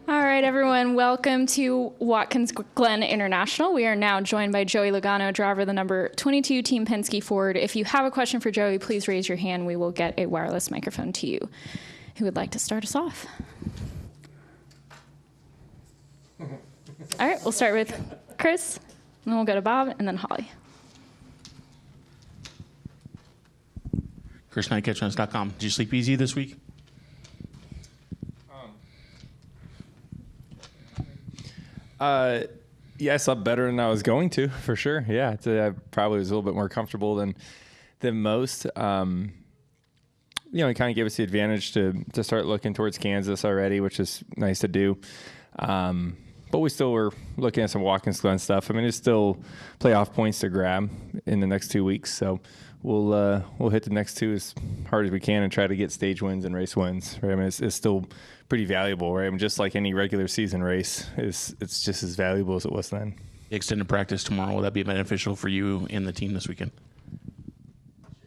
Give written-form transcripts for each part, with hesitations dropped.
All right, everyone, welcome to Watkins Glen International. We are now joined by Joey Logano, driver of the number 22 Team Penske Ford. If you have a question for Joey, please raise your hand. We will get a wireless microphone to you. Who would like to start us off? All right, we'll start with Chris, and then we'll go to Bob, and then Holly. Chris Knight, catchruns.com. Did you sleep easy this week? Yeah, I slept better than I was going to, for sure. Yeah, I probably was a little bit more comfortable than most. It kind of gave us the advantage to start looking towards Kansas already, which is nice to do. But we still were looking at some Watkins Glen stuff. I mean, there's still playoff points to grab in the next 2 weeks, so we'll hit the next two as hard as we can and try to get stage wins and race wins. Right? I mean, it's still pretty valuable, right? I mean, just like any regular season race, it's just as valuable as it was then. Extended practice tomorrow, will that be beneficial for you and the team this weekend?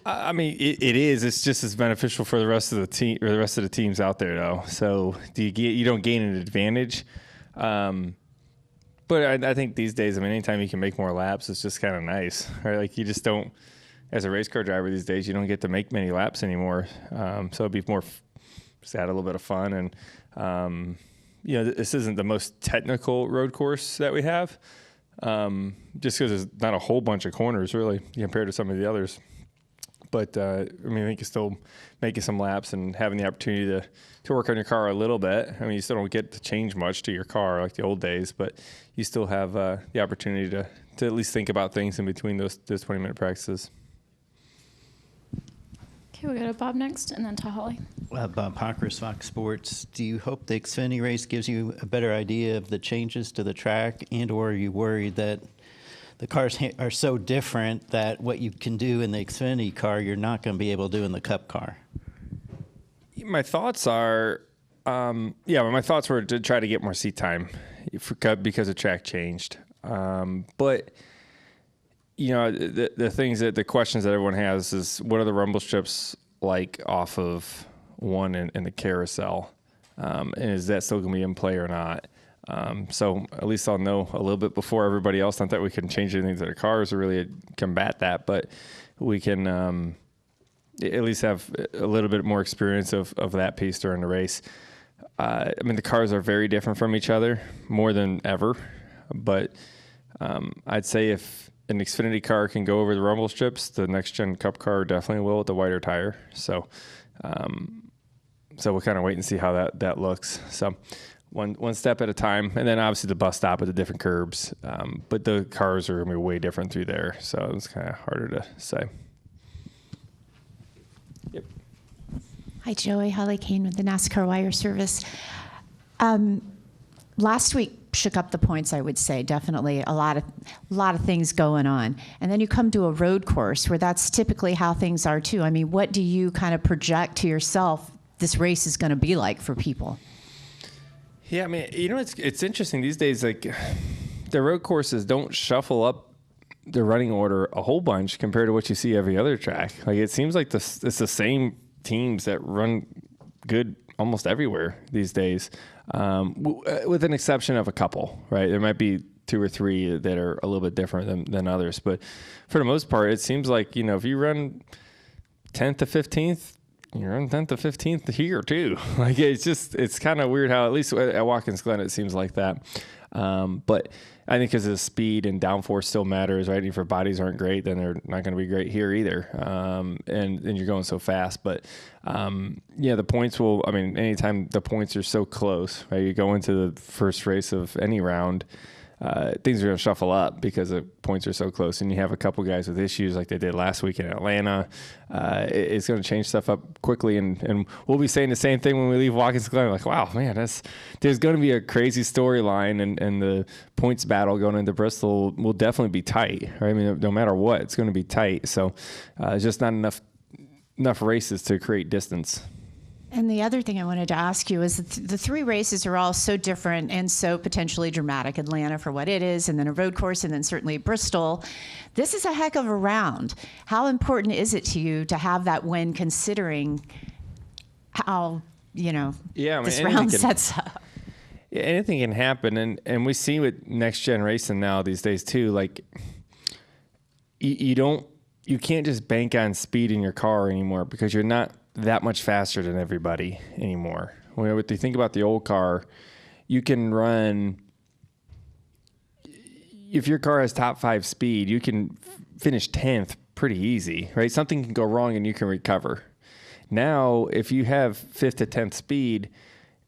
I mean, it is. It's just as beneficial for the rest of the team or the rest of the teams out there, though. So you don't gain an advantage. But I think these days, I mean, anytime you can make more laps, it's just kind of nice, right? Like you just don't, as a race car driver these days, you don't get to make many laps anymore. So it'd be more, just add a little bit of fun. And, this isn't the most technical road course that we have, just because there's not a whole bunch of corners really compared to some of the others. But, I mean, I think you're still making some laps and having the opportunity to work on your car a little bit. I mean, you still don't get to change much to your car like the old days, but you still have the opportunity to at least think about things in between those 20-minute practices. Okay, we'll go to Bob next, and then to Holly. Bob Hockers, Fox Sports. Do you hope the Xfinity race gives you a better idea of the changes to the track, and/or are you worried that the cars are so different that what you can do in the Xfinity car, you're not going to be able to do in the Cup car? My thoughts are, my thoughts were to try to get more seat time for Cup because the track changed. But the things the questions that everyone has is what are the rumble strips like off of one in the carousel, and is that still going to be in play or not? So at least I'll know a little bit before everybody else. Not that we can change anything to the cars or really combat that, but we can at least have a little bit more experience of that piece during the race. I mean, the cars are very different from each other more than ever, but I'd say if an Xfinity car can go over the rumble strips, the next-gen Cup car definitely will with the wider tire. So we'll kind of wait and see how that looks. So one step at a time, and then obviously the bus stop at the different curbs. But the cars are going to be way different through there, so it's kind of harder to say. Yep. Hi, Joey. Holly Kane with the NASCAR Wire Service. Last week shook up the points, I would say, definitely. A lot of things going on. And then you come to a road course where that's typically how things are, too. I mean, what do you kind of project to yourself this race is going to be like for people? Yeah, I mean, it's interesting these days. Like, the road courses don't shuffle up the running order a whole bunch compared to what you see every other track. Like, it seems like it's the same teams that run good almost everywhere these days, with an exception of a couple, right? There might be two or three that are a little bit different than others. But for the most part, it seems like, if you run 10th to 15th, you're on 10th to 15th here too. Like, it's kind of weird how, at least at Watkins Glen, it seems like that. But I think because the speed and downforce still matters, right? If your bodies aren't great, then they're not going to be great here either. And you're going so fast. But, the points will, I mean, anytime the points are so close, right? You go into the first race of any round, things are going to shuffle up because the points are so close, and you have a couple guys with issues like they did last week in Atlanta. It's going to change stuff up quickly, and we'll be saying the same thing when we leave Watkins Glen. Like, wow, man, there's going to be a crazy storyline, and the points battle going into Bristol will definitely be tight. Right? I mean, no matter what, it's going to be tight. So it's just not enough races to create distance. And the other thing I wanted to ask you is the three races are all so different and so potentially dramatic. Atlanta for what it is, and then a road course, and then certainly Bristol. This is a heck of a round. How important is it to you to have that win, considering how Yeah, I mean, this anything round can- sets up. Yeah, anything can happen, and we see with next gen racing now these days too. Like you can't just bank on speed in your car anymore because you're not that much faster than everybody anymore. When you think about the old car, you can run. If your car has top 5 speed, you can finish 10th pretty easy, right? Something can go wrong and you can recover. Now, if you have 5th to 10th speed,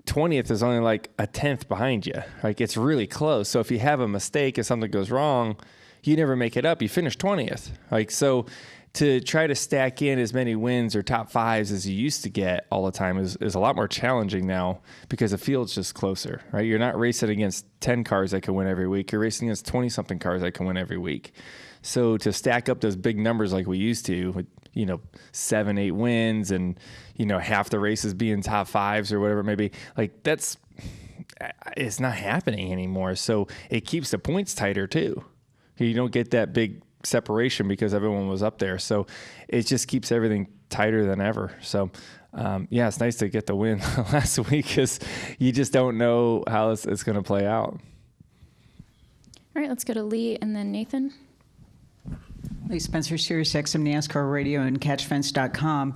20th is only like a 10th behind you. Like it's really close. So if you have a mistake, if something goes wrong, you never make it up. You finish 20th. Like, so to try to stack in as many wins or top 5s as you used to get all the time is a lot more challenging now because the field's just closer, right? You're not racing against 10 cars that can win every week. You're racing against 20 something cars that can win every week. So to stack up those big numbers like we used to with, 7, 8 wins and, half the races being top 5s or whatever it may be, like it's not happening anymore. So it keeps the points tighter too. You don't get that big separation because everyone was up there. So it just keeps everything tighter than ever. So, it's nice to get the win last week because you just don't know how it's going to play out. All right, let's go to Lee and then Nathan. Lee Spencer, Sirius XM NASCAR Radio and CatchFence.com.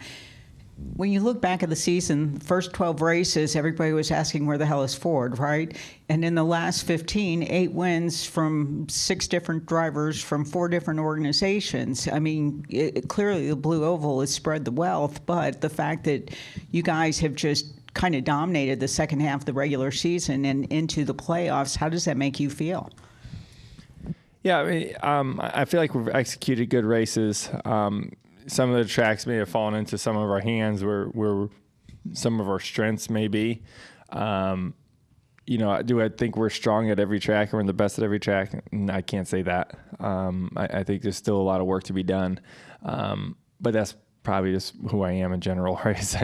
When you look back at the season, the first 12 races, everybody was asking where the hell is Ford, right? And in the last 15, 8 wins from 6 different drivers from 4 different organizations. I mean, clearly the Blue Oval has spread the wealth, but the fact that you guys have just kind of dominated the second half of the regular season and into the playoffs, how does that make you feel? Yeah, I feel like we've executed good races. Some of the tracks may have fallen into some of our hands where some of our strengths may be. Do I think we're strong at every track or we're the best at every track? I can't say that. I think there's still a lot of work to be done. But that's probably just who I am in general, right?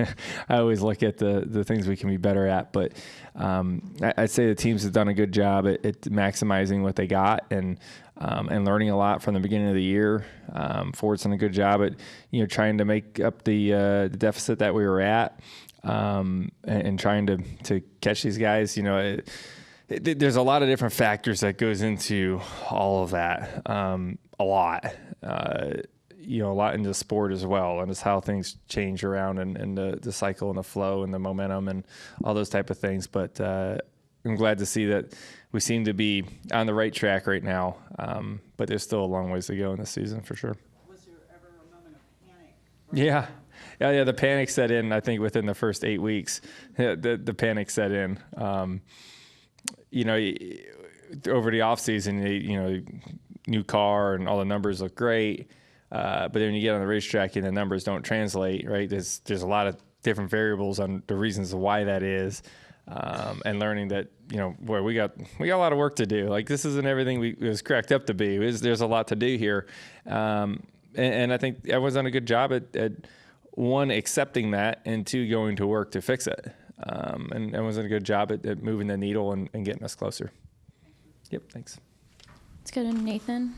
I always look at the things we can be better at. But I'd say the teams have done a good job at maximizing what they got and learning a lot from the beginning of the year. Ford's done a good job at trying to make up the deficit that we were at, and trying to catch these guys. There's a lot of different factors that goes into all of that. A lot. A lot into sport as well, and it's how things change around and the cycle and the flow and the momentum and all those type of things. But I'm glad to see that we seem to be on the right track right now. But there's still a long ways to go in this season for sure. Was there ever a moment of panic? Yeah. The panic set in, I think, within the first 8 weeks. The panic set in. Over the off season, new car and all the numbers look great. But then when you get on the racetrack and the numbers don't translate, right? There's a lot of different variables on the reasons why that is, and learning that we got a lot of work to do. Like this isn't everything it was cracked up to be. There's a lot to do here, and I think everyone's done a good job at one, accepting that, and 2, going to work to fix it. And everyone's done a good job at moving the needle and getting us closer. Yep, thanks. Let's go to Nathan.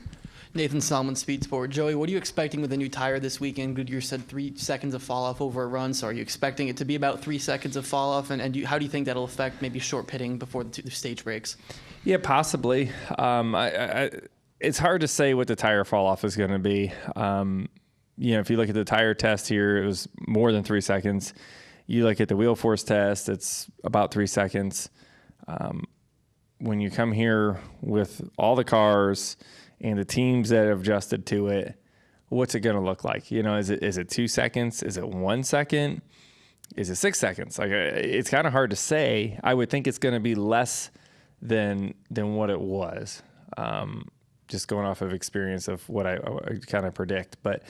Nathan Solomon, Speed Sport. Joey, what are you expecting with the new tire this weekend? Goodyear said 3 seconds of fall off over a run, so are you expecting it to be about 3 seconds of fall off? And how do you think that'll affect maybe short pitting before the stage breaks? Yeah, possibly. It's hard to say what the tire fall off is going to be. If you look at the tire test here, it was more than 3 seconds. You look at the wheel force test, it's about 3 seconds. When you come here with all the cars and the teams that have adjusted to it, what's it going to look like? Is it 2 seconds? Is it 1 second? Is it 6 seconds? Like it's kind of hard to say. I would think it's going to be less than what it was. Just going off of experience of what I kind of predict, but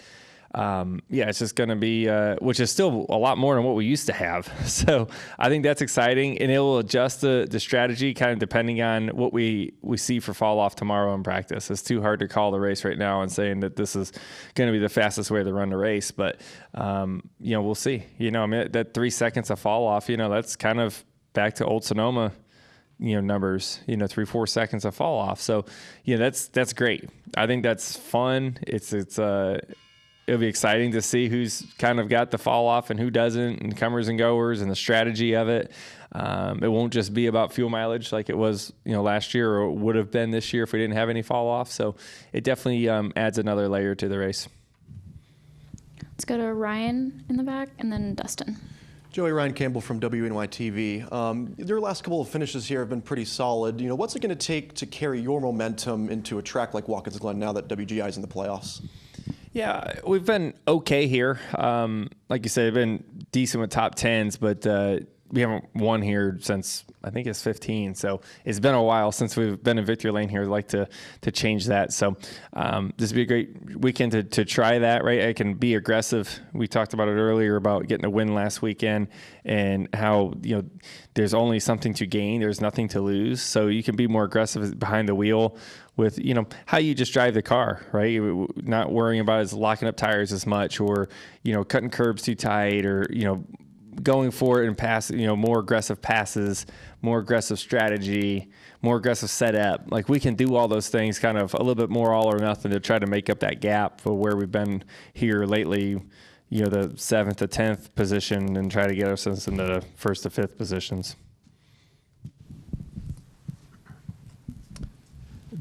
it's just going to be, which is still a lot more than what we used to have. So I think that's exciting, and it will adjust the strategy kind of depending on what we see for fall off tomorrow in practice. It's too hard to call the race right now and saying that this is going to be the fastest way to run the race, but we'll see. That 3 seconds of fall off, that's kind of back to old Sonoma numbers, 3-4 seconds of fall off. So, that's great. I think that's fun. It's it'll be exciting to see who's kind of got the fall off and who doesn't, and comers and goers, and the strategy of it. It won't just be about fuel mileage like it was, last year, or would have been this year if we didn't have any fall off. So it definitely adds another layer to the race. Let's go to Ryan in the back and then Dustin. Joey, Ryan Campbell from WNY-TV. Your last couple of finishes here have been pretty solid. What's it going to take to carry your momentum into a track like Watkins Glen now that WGI is in the playoffs? Yeah, we've been okay here. Like you said, we've been decent with top 10s, but we haven't won here since I think it's 15. So it's been a while since we've been in victory lane here. I'd like to change that. So this would be a great weekend to try that, right? I can be aggressive. We talked about it earlier about getting a win last weekend and how, there's only something to gain. There's nothing to lose. So you can be more aggressive behind the wheel with, how you just drive the car, right? Not worrying about locking up tires as much, or, cutting curbs too tight, or, going for it and pass, more aggressive passes, more aggressive strategy, more aggressive setup. Like, we can do all those things kind of a little bit more all or nothing to try to make up that gap for where we've been here lately, the 7th to 10th position, and try to get ourselves into the 1st to 5th positions.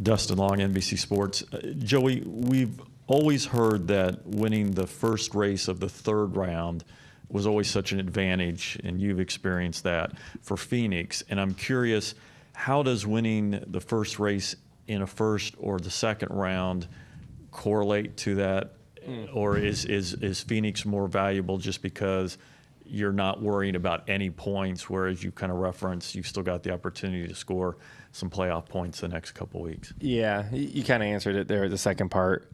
Dustin Long, NBC Sports. Joey, we've always heard that winning the first race of the third round was always such an advantage, and you've experienced that for Phoenix. And I'm curious, how does winning the first race in a first or the second round correlate to that? Or is Phoenix more valuable just because you're not worrying about any points, whereas you kind of reference you've still got the opportunity to score some playoff points the next couple of weeks? Yeah, you kind of answered it there, the second part.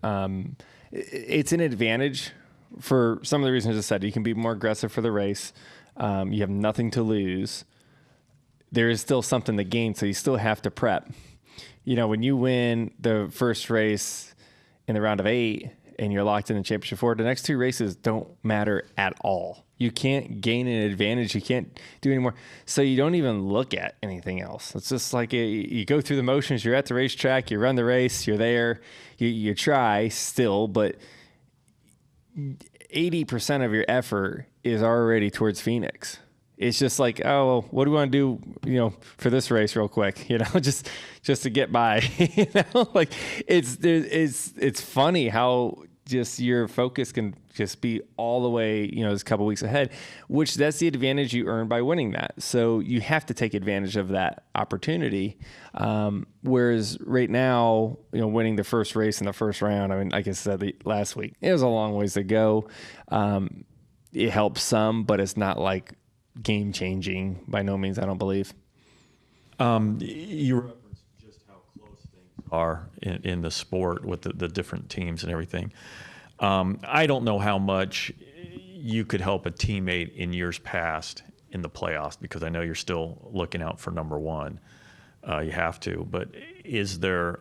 It's an advantage for some of the reasons I said. You can be more aggressive for the race. You have nothing to lose. There is still something to gain, so you still have to prep. When you win the first race in the round of 8 and you're locked in the championship 4, the next 2 races don't matter at all. You can't gain an advantage. You can't do any more. So you don't even look at anything else. It's just like you go through the motions. You're at the racetrack. You run the race. You're there. You try still, but 80% of your effort is already towards Phoenix. It's just like, oh, well, what do we want to do, for this race real quick, just to get by, like it's funny how just your focus can just be all the way, this couple weeks ahead, which that's the advantage you earn by winning that. So you have to take advantage of that opportunity. Whereas right now, winning the first race in the first round, I mean, like I said last week, it was a long ways to go. It helps some, but it's not like game changing by no means, I don't believe. You referenced just how close things are in the sport with the different teams and everything. I don't know how much you could help a teammate in years past in the playoffs, because I know you're still looking out for number one. You have to. But is there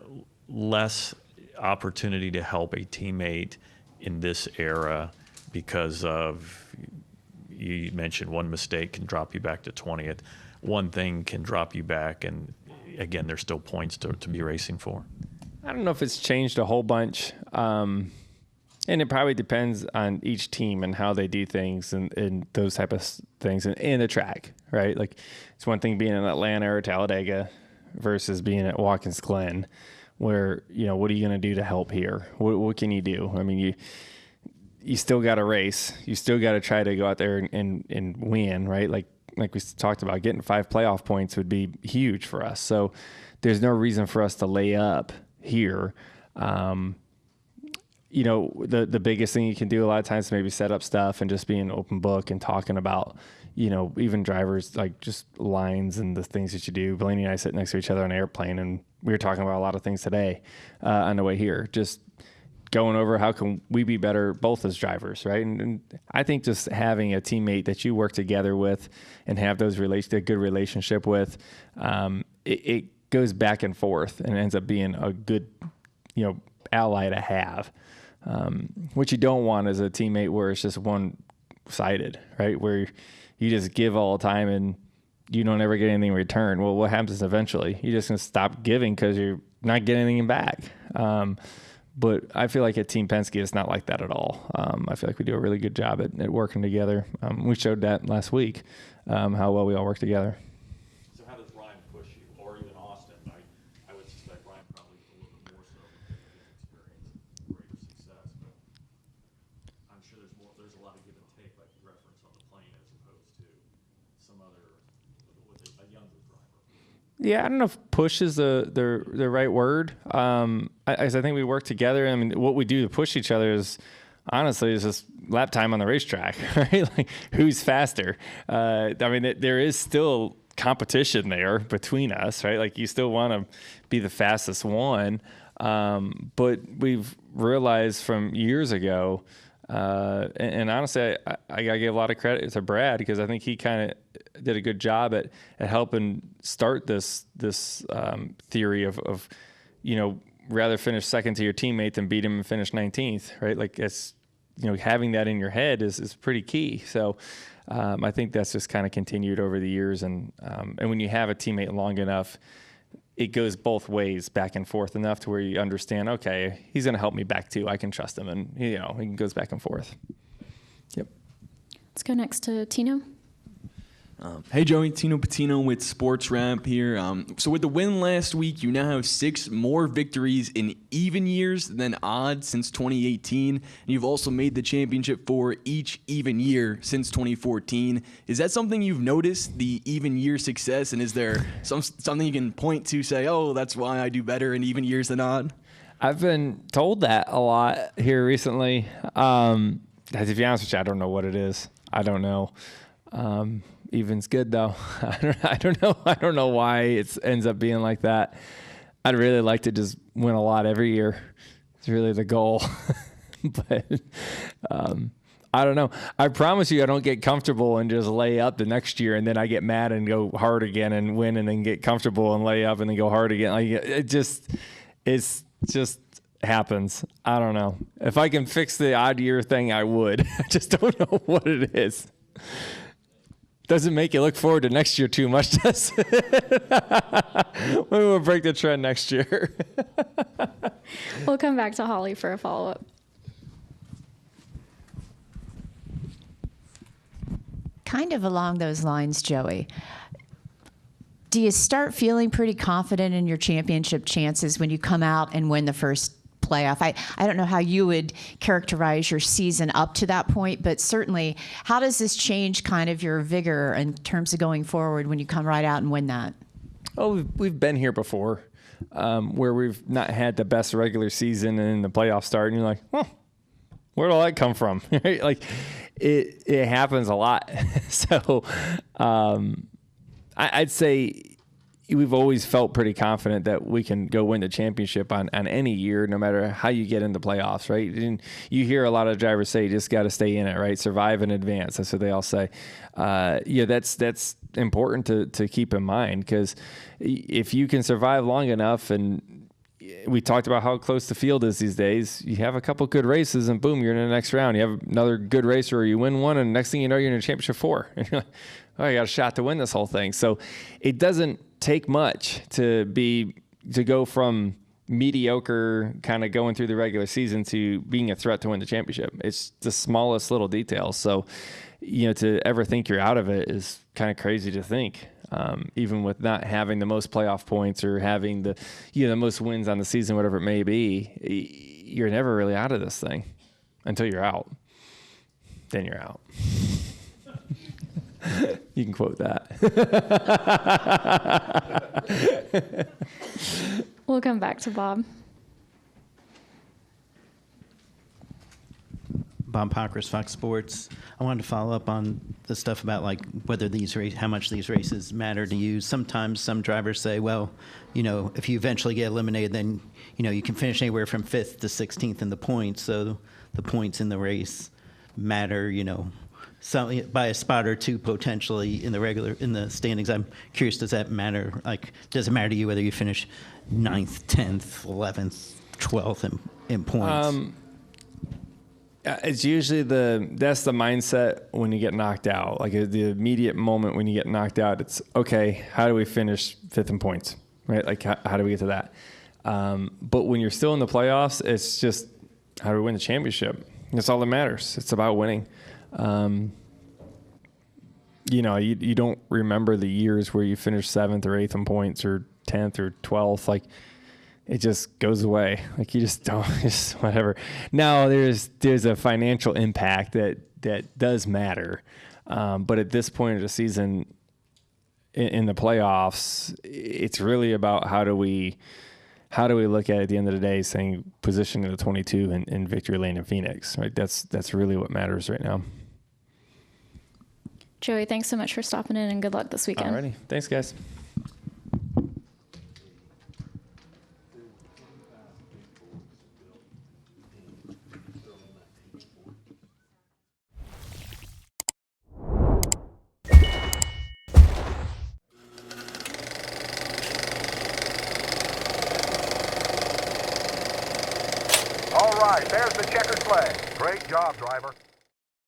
less opportunity to help a teammate in this era because of, you mentioned one mistake can drop you back to 20th. One thing can drop you back, and again, there's still points to be racing for. I don't know if it's changed a whole bunch. And it probably depends on each team and how they do things and those type of things and the track, right? Like, it's one thing being in Atlanta or Talladega versus being at Watkins Glen, where, what are you going to do to help here? What can you do? I mean, you still got to race. You still got to try to go out there and win, right? Like we talked about, getting 5 playoff points would be huge for us. So there's no reason for us to lay up here. The biggest thing you can do a lot of times is maybe set up stuff and just be an open book and talking about, even drivers, like just lines and the things that you do. Blaney and I sit next to each other on an airplane, and we were talking about a lot of things today on the way here. Just going over how can we be better both as drivers, right? And I think just having a teammate that you work together with and have those a good relationship with, it goes back and forth and ends up being a good, ally to have. What you don't want is a teammate where it's just one-sided, right? Where you just give all the time and you don't ever get anything in return. Well, what happens eventually? You're just going to stop giving because you're not getting anything back. But I feel like at Team Penske, it's not like that at all. I feel like we do a really good job at working together. We showed that last week, how well we all work together. So how does Ryan push you, or even Austin? I would suspect Ryan probably a little bit more so because of his experience and greater success. But I'm sure there's a lot of give and take, like you referenced on the plane, as opposed to some other with a younger driver. Yeah, I don't know if push is the right word. I think we work together. I mean, what we do to push each other is honestly is just lap time on the racetrack, right? Like who's faster. I mean, there is still competition there between us, right? Like you still want to be the fastest one. But we've realized from years ago, and honestly, I gotta give a lot of credit to Brad because I think he kind of did a good job at helping start this theory of rather finish second to your teammate than beat him and finish 19th, right? Like it's having that in your head is pretty key. So I think that's just kind of continued over the years, and when you have a teammate long enough, it goes both ways, back and forth enough to where you understand, okay, he's going to help me back too. I can trust him, and he goes back and forth. Yep. Let's go next to Tino. Hey Joey, Tino Patino with Sports Wrap here. So with the win last week, you now have 6 more victories in even years than odd since 2018. And you've also made the championship for each even year since 2014. Is that something you've noticed, the even year success? And is there something you can point to, say, oh, that's why I do better in even years than odd? I've been told that a lot here recently. To be honest with you, I don't know what it is. I don't know. Even's good though. I don't know. I don't know why it ends up being like that. I'd really like to just win a lot every year. It's really the goal. But I don't know. I promise you I don't get comfortable and just lay up the next year and then I get mad and go hard again and win and then get comfortable and lay up and then go hard again. Like it's just happens. I don't know. If I can fix the odd year thing, I would. I just don't know what it is. Doesn't make you look forward to next year too much, does it? Maybe we'll break the trend next year. We'll come back to Holly for a follow-up. Kind of along those lines, Joey. Do you start feeling pretty confident in your championship chances when you come out and win the first playoff? I don't know how you would characterize your season up to that point, but certainly how does this change kind of your vigor in terms of going forward when you come right out and win that? Oh, we've been here before where we've not had the best regular season and then the playoffs start and you're like, oh, where'd all that come from? Like it happens a lot. So I'd say we've always felt pretty confident that we can go win the championship on any year, no matter how you get into playoffs, right? And you hear a lot of drivers say, you just got to stay in it, right? Survive in advance. That's what they all say. That's important to keep in mind, because if you can survive long enough, and we talked about how close the field is these days, you have a couple good races and boom, you're in the next round. You have another good race or you win one, and the next thing you know, you're in a championship 4. And you're like, oh, you got a shot to win this whole thing. So it doesn't take much to go from mediocre kind of going through the regular season to being a threat to win the championship. It's the smallest little details. So, to ever think you're out of it is kind of crazy to think. Even with not having the most playoff points or having the most wins on the season, whatever it may be, you're never really out of this thing until you're out. Then you're out. You can quote that. We'll come back to Bob. Bob Pockris, Fox Sports. I wanted to follow up on the stuff about like whether how much these races matter to you. Sometimes some drivers say, well, if you eventually get eliminated, then you can finish anywhere from 5th to 16th in the points. So the points in the race matter, by a spot or two potentially in the standings. I'm curious, does that matter? Like, does it matter to you whether you finish 9th, 10th, 11th, 12th in points? It's usually that's the mindset when you get knocked out. Like the immediate moment when you get knocked out, it's okay. How do we finish 5th in points? Right? Like how do we get to that? But when you're still in the playoffs, it's just how do we win the championship? That's all that matters. It's about winning. You don't remember the years where you finished 7th or 8th in points or 10th or 12th. Like, it just goes away. Like, you just don't, just whatever. Now, there's a financial impact that does matter. But at this point of the season, in the playoffs, it's really about how do we look at it at the end of the day, saying position in the 22 in victory lane in Phoenix, right? That's really what matters right now. Joey, thanks so much for stopping in, and good luck this weekend. Alrighty. Thanks, guys. All right, there's the checkered flag. Great job, driver.